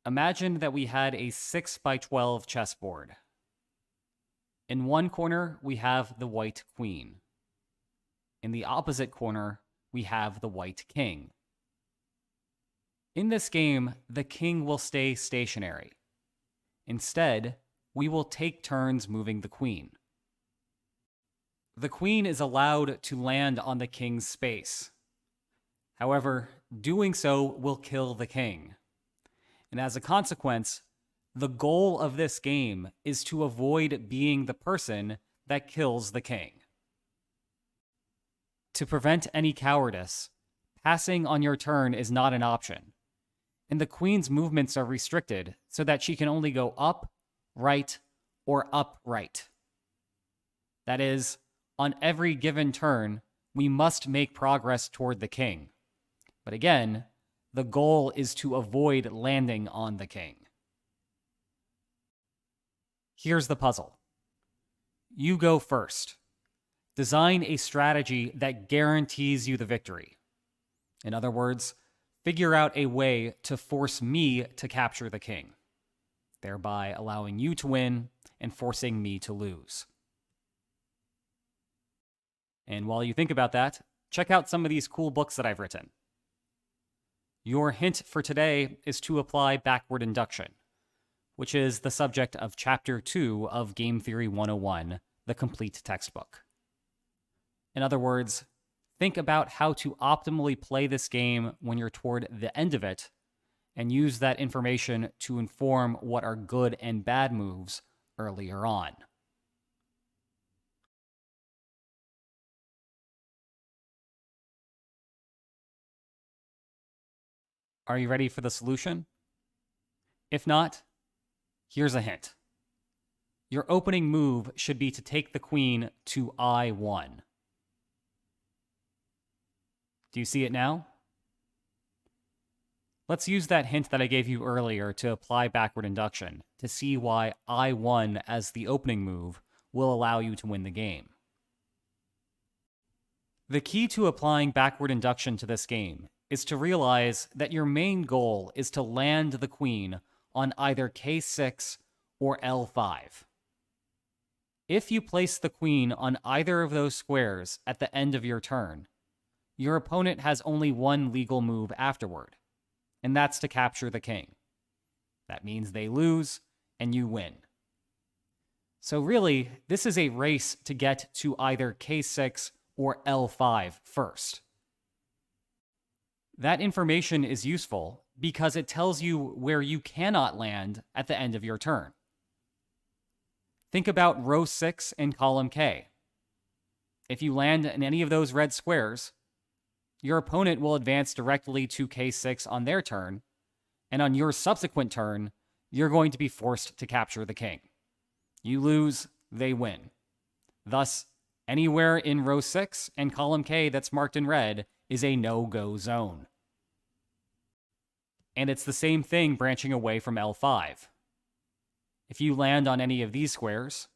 Imagine that we had a 6 by 12 chessboard. In one corner, we have the white queen. In the opposite corner, we have the white king. In this game, the king will stay stationary. Instead, we will take turns moving the queen. The queen is allowed to land on the king's space. However, doing so will kill the king. And as a consequence, the goal of this game is to avoid being the person that kills the king. To prevent any cowardice, passing on your turn is not an option, and the queen's movements are restricted so that she can only go up, right, or up, right. That is, on every given turn, we must make progress toward the king. But again, the goal is to avoid landing on the king. Here's the puzzle. You go first. Design a strategy that guarantees you the victory. In other words, figure out a way to force me to capture the king, thereby allowing you to win and forcing me to lose. And while you think about that, check out some of these cool books that I've written. Your hint for today is to apply backward induction, which is the subject of Chapter 2 of Game Theory 101, the complete textbook. In other words, think about how to optimally play this game when you're toward the end of it, and use that information to inform what are good and bad moves earlier on. Are you ready for the solution? If not, here's a hint. Your opening move should be to take the queen to I1. Do you see it now? Let's use that hint that I gave you earlier to apply backward induction to see why I1 as the opening move will allow you to win the game. The key to applying backward induction to this game is to realize that your main goal is to land the queen on either k6 or l5. If you place the queen on either of those squares at the end of your turn, your opponent has only one legal move afterward, and that's to capture the king. That means they lose and you win. So really, this is a race to get to either k6 or l5 first. That information is useful because it tells you where you cannot land at the end of your turn. Think about row 6 and column K. If you land in any of those red squares, your opponent will advance directly to k6 on their turn, and on your subsequent turn, you're going to be forced to capture the king. You lose, they win. Thus, anywhere in row 6 and column K that's marked in red is a no-go zone. And it's the same thing branching away from L5. If you land on any of these squares,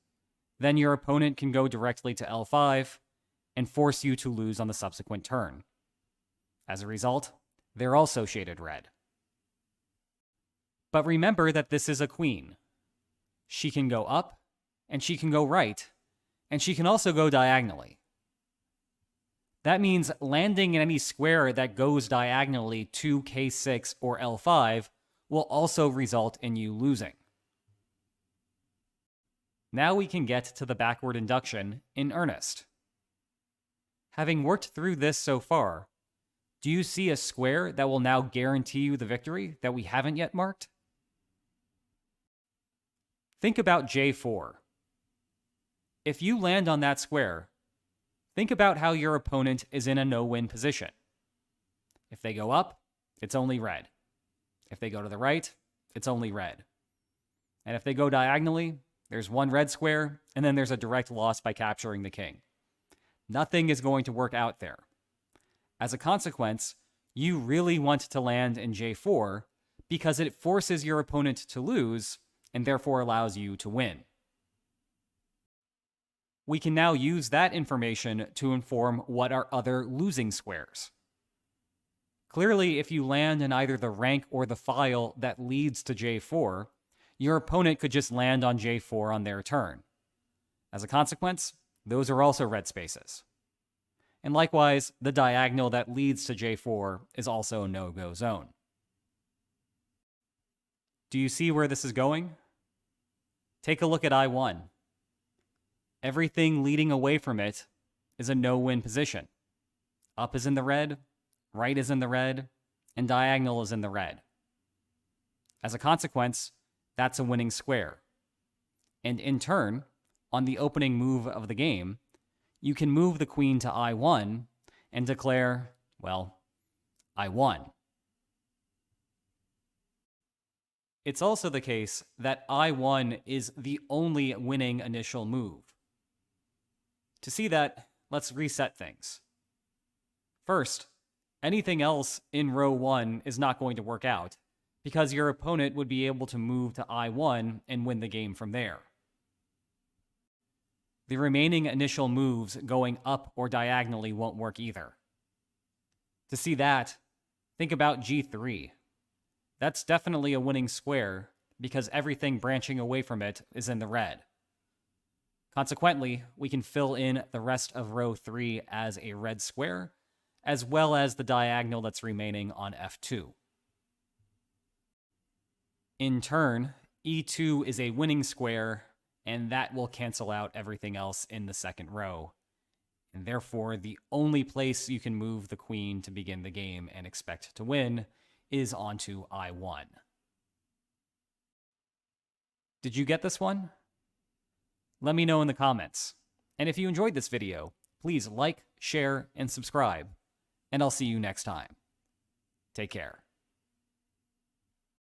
then your opponent can go directly to L5 and force you to lose on the subsequent turn. As a result, they're also shaded red. But remember that this is a queen. She can go up, and she can go right, and she can also go diagonally. That means landing in any square that goes diagonally to k6 or l5 will also result in you losing. Now we can get to the backward induction in earnest. Having worked through this so far, do you see a square that will now guarantee you the victory that we haven't yet marked? Think about J4. If you land on that square, think about how your opponent is in a no-win position. If they go up, it's only red. If they go to the right, it's only red. And if they go diagonally, there's one red square, and then there's a direct loss by capturing the king. Nothing is going to work out there. As a consequence, you really want to land in J4 because it forces your opponent to lose and therefore allows you to win. We can now use that information to inform what are other losing squares. Clearly, if you land in either the rank or the file that leads to J4, your opponent could just land on J4 on their turn. As a consequence, those are also red spaces. And likewise, the diagonal that leads to J4 is also a no-go zone. Do you see where this is going? Take a look at I1. Everything leading away from it is a no-win position. Up is in the red, right is in the red, and diagonal is in the red. As a consequence, that's a winning square. And in turn, on the opening move of the game, you can move the queen to I1 and declare, well, I won. It's also the case that I1 is the only winning initial move. To see that, let's reset things. First, anything else in row 1 is not going to work out, because your opponent would be able to move to I1 and win the game from there. The remaining initial moves going up or diagonally won't work either. To see that, think about G3. That's definitely a winning square because everything branching away from it is in the red. Consequently, we can fill in the rest of row 3 as a red square, as well as the diagonal that's remaining on F2. In turn, E2 is a winning square, and that will cancel out everything else in the second row. And therefore, the only place you can move the queen to begin the game and expect to win is onto I1. Did you get this one? Let me know in the comments. And if you enjoyed this video, please like, share, and subscribe. And I'll see you next time. Take care.